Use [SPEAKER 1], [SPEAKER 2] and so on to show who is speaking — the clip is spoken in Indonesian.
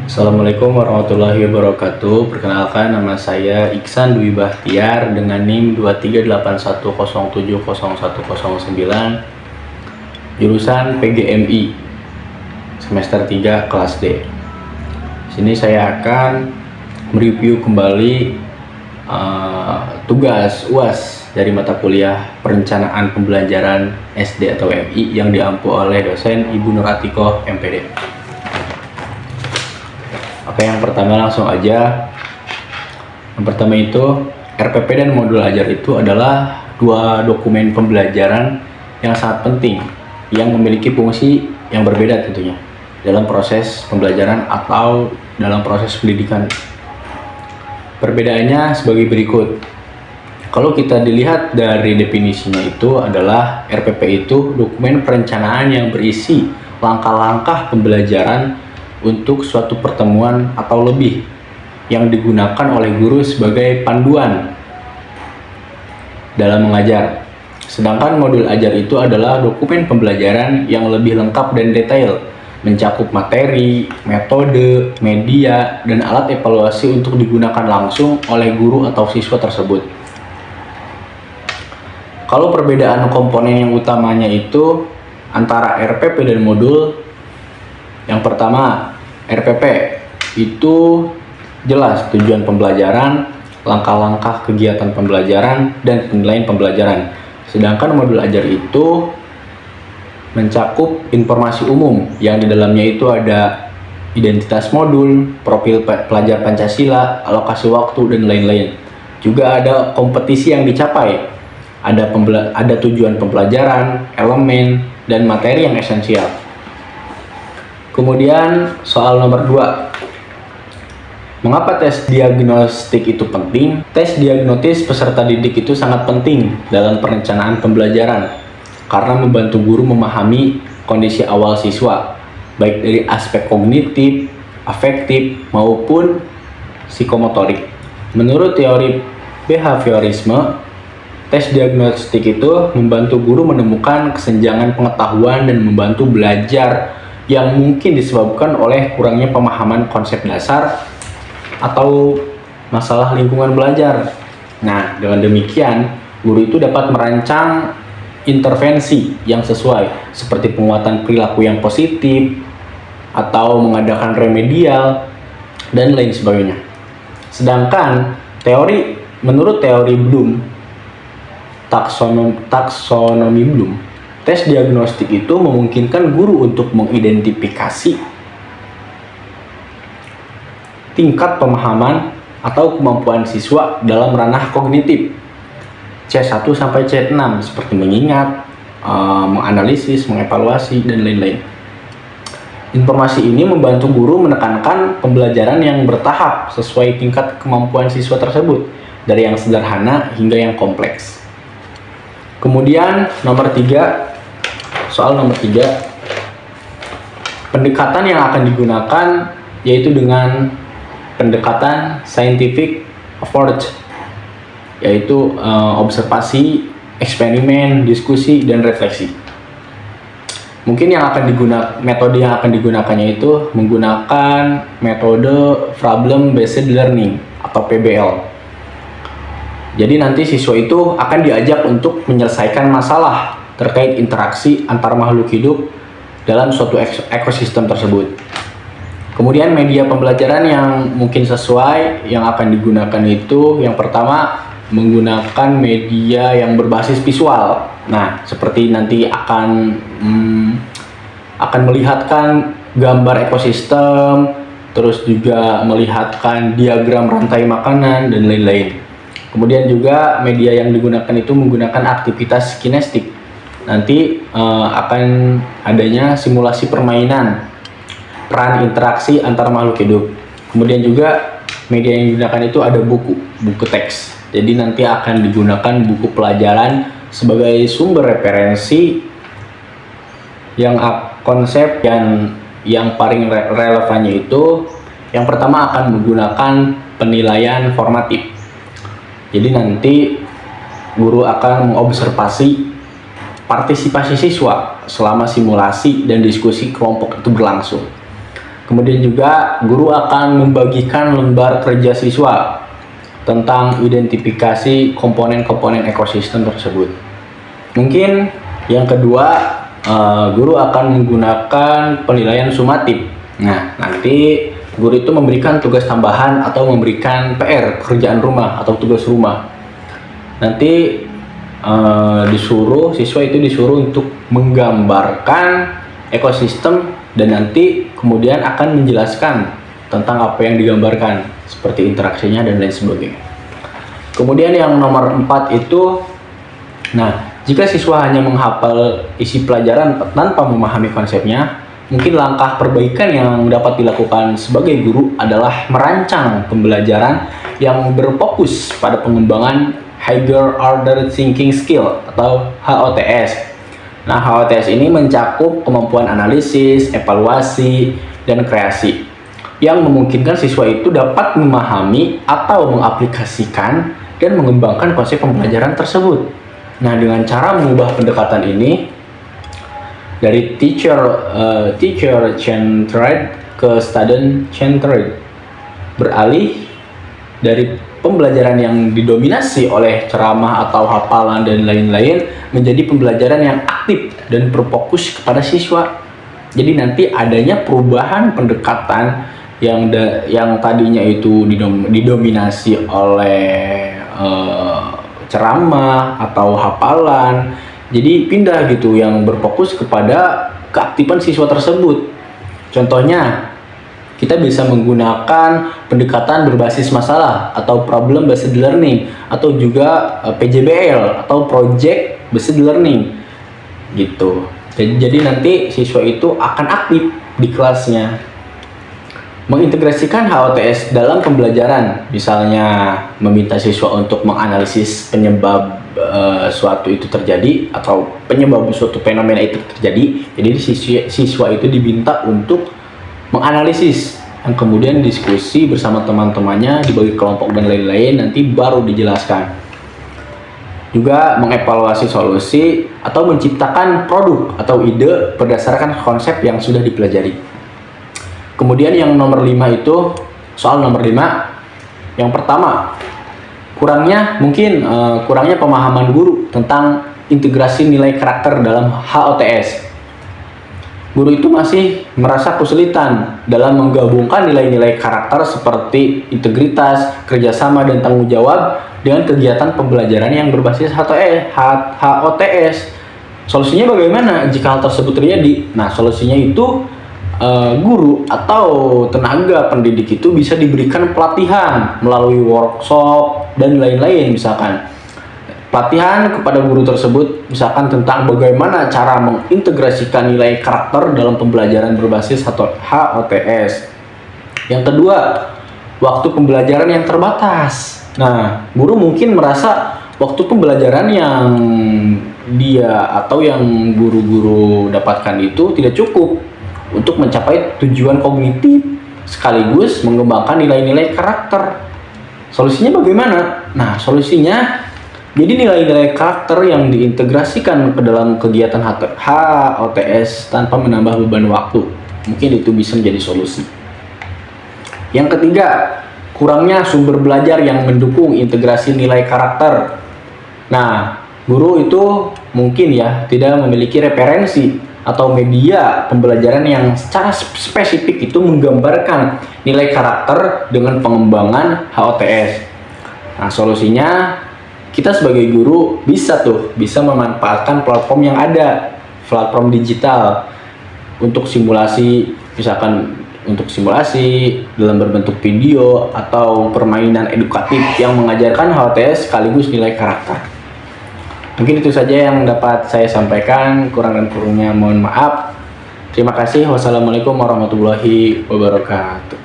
[SPEAKER 1] Assalamualaikum warahmatullahi wabarakatuh. Perkenalkan, nama saya Iksan Dwi Bahtiar dengan NIM 2381070109, jurusan PGMI semester 3 kelas D. Sini saya akan mereview kembali tugas UAS dari mata kuliah Perencanaan Pembelajaran SD atau MI yang diampu oleh dosen Ibu Nur Atikoh MPD. Oke, yang pertama langsung aja. Yang pertama itu, RPP dan modul ajar itu adalah dua dokumen pembelajaran yang sangat penting yang memiliki fungsi yang berbeda tentunya dalam proses pembelajaran atau dalam proses pendidikan. Perbedaannya sebagai berikut. Kalau kita dilihat dari definisinya itu adalah RPP itu dokumen perencanaan yang berisi langkah-langkah pembelajaran untuk suatu pertemuan atau lebih yang digunakan oleh guru sebagai panduan dalam mengajar. Sedangkan modul ajar itu adalah dokumen pembelajaran yang lebih lengkap dan detail, mencakup materi, metode, media, dan alat evaluasi untuk digunakan langsung oleh guru atau siswa tersebut. Kalau perbedaan komponen yang utamanya itu antara RPP dan modul, yang pertama, RPP itu jelas tujuan pembelajaran, langkah-langkah kegiatan pembelajaran, dan penilaian pembelajaran. Sedangkan modul ajar itu mencakup informasi umum yang di dalamnya itu ada identitas modul, profil pelajar Pancasila, alokasi waktu, dan lain-lain. Juga ada kompetisi yang dicapai, ada tujuan pembelajaran, elemen, dan materi yang esensial. Kemudian soal nomor 2. Mengapa tes diagnostik itu penting? Tes diagnosis peserta didik itu sangat penting dalam perencanaan pembelajaran karena membantu guru memahami kondisi awal siswa, baik dari aspek kognitif, afektif, maupun psikomotorik. Menurut teori behaviorisme, tes diagnostik itu membantu guru menemukan kesenjangan pengetahuan dan membantu belajar yang mungkin disebabkan oleh kurangnya pemahaman konsep dasar atau masalah lingkungan belajar. Nah, dengan demikian, guru itu dapat merancang intervensi yang sesuai, seperti penguatan perilaku yang positif, atau mengadakan remedial, dan lain sebagainya. Sedangkan menurut teori Bloom, taksonomi Bloom, tes diagnostik itu memungkinkan guru untuk mengidentifikasi tingkat pemahaman atau kemampuan siswa dalam ranah kognitif C1 sampai C6 seperti mengingat, menganalisis, mengevaluasi, dan lain-lain. Informasi ini membantu guru menekankan pembelajaran yang bertahap sesuai tingkat kemampuan siswa tersebut, dari yang sederhana hingga yang kompleks. Kemudian soal nomor 3, pendekatan yang akan digunakan yaitu dengan pendekatan scientific approach, yaitu observasi, eksperimen, diskusi, dan refleksi. Mungkin metode yang akan digunakannya itu menggunakan metode problem based learning atau PBL. Jadi nanti siswa itu akan diajak untuk menyelesaikan masalah terkait interaksi antar makhluk hidup dalam suatu ekosistem tersebut. Kemudian media pembelajaran yang mungkin sesuai yang akan digunakan itu, yang pertama menggunakan media yang berbasis visual. Nah, seperti nanti akan melihatkan gambar ekosistem, terus juga melihatkan diagram rantai makanan, dan lain-lain. Kemudian juga media yang digunakan itu menggunakan aktivitas kinestik. Nanti akan adanya simulasi permainan, peran interaksi antar makhluk hidup. Kemudian juga media yang digunakan itu ada buku teks. Jadi nanti akan digunakan buku pelajaran sebagai sumber referensi yang konsep yang paling relevannya itu yang pertama akan menggunakan penilaian formatif. Jadi nanti guru akan mengobservasi partisipasi siswa selama simulasi dan diskusi kelompok itu berlangsung. Kemudian juga guru akan membagikan lembar kerja siswa tentang identifikasi komponen-komponen ekosistem tersebut. Mungkin yang kedua, guru akan menggunakan penilaian sumatif. Nah, nanti guru itu memberikan tugas tambahan atau memberikan PR, pekerjaan rumah atau tugas rumah. Nanti siswa itu disuruh untuk menggambarkan ekosistem dan nanti kemudian akan menjelaskan tentang apa yang digambarkan, seperti interaksinya dan lain sebagainya. Kemudian yang nomor 4 itu, jika siswa hanya menghafal isi pelajaran tanpa memahami konsepnya, mungkin langkah perbaikan yang dapat dilakukan sebagai guru adalah merancang pembelajaran yang berfokus pada pengembangan Higher Order Thinking Skill atau HOTS. Nah, HOTS ini mencakup kemampuan analisis, evaluasi, dan kreasi yang memungkinkan siswa itu dapat memahami atau mengaplikasikan dan mengembangkan konsep pembelajaran tersebut. Nah, dengan cara mengubah pendekatan ini dari teacher centered ke student centered, beralih dari pembelajaran yang didominasi oleh ceramah atau hafalan dan lain-lain menjadi pembelajaran yang aktif dan berfokus kepada siswa. Jadi nanti adanya perubahan pendekatan yang tadinya itu didominasi oleh ceramah atau hafalan, jadi pindah gitu yang berfokus kepada keaktifan siswa tersebut. Contohnya, kita bisa menggunakan pendekatan berbasis masalah atau problem based learning, atau juga PJBL atau project based learning gitu. Jadi nanti siswa itu akan aktif di kelasnya. Mengintegrasikan HOTS dalam pembelajaran, misalnya meminta siswa untuk menganalisis penyebab suatu itu terjadi atau penyebab suatu fenomena itu terjadi. Jadi siswa itu diminta untuk menganalisis, yang kemudian diskusi bersama teman-temannya, dibagi kelompok dan lain-lain, nanti baru dijelaskan. Juga mengevaluasi solusi atau menciptakan produk atau ide berdasarkan konsep yang sudah dipelajari. Kemudian yang nomor 5 itu, soal nomor 5, yang pertama, kurangnya pemahaman guru tentang integrasi nilai karakter dalam HOTS. Guru itu masih merasa kesulitan dalam menggabungkan nilai-nilai karakter seperti integritas, kerjasama, dan tanggung jawab dengan kegiatan pembelajaran yang berbasis HOTS. Solusinya bagaimana jika hal tersebut terjadi? Nah, solusinya itu guru atau tenaga pendidik itu bisa diberikan pelatihan melalui workshop dan lain-lain, misalkan pelatihan kepada guru tersebut misalkan tentang bagaimana cara mengintegrasikan nilai karakter dalam pembelajaran berbasis HOTS. Yang kedua, waktu pembelajaran yang terbatas. Nah, guru mungkin merasa waktu pembelajaran yang guru-guru dapatkan itu tidak cukup untuk mencapai tujuan kognitif sekaligus mengembangkan nilai-nilai karakter. Solusinya bagaimana? Nah, solusinya jadi nilai-nilai karakter yang diintegrasikan ke dalam kegiatan HOTS tanpa menambah beban waktu. Mungkin itu bisa menjadi solusi. Yang ketiga, kurangnya sumber belajar yang mendukung integrasi nilai karakter. Nah, guru itu mungkin tidak memiliki referensi atau media pembelajaran yang secara spesifik itu menggambarkan nilai karakter dengan pengembangan HOTS. Nah, solusinya kita sebagai guru bisa memanfaatkan platform yang ada, platform digital untuk simulasi, misalkan untuk simulasi dalam berbentuk video atau permainan edukatif yang mengajarkan HOTS sekaligus nilai karakter. Mungkin itu saja yang dapat saya sampaikan, kurang dan kurangnya mohon maaf. Terima kasih. Wassalamualaikum warahmatullahi wabarakatuh.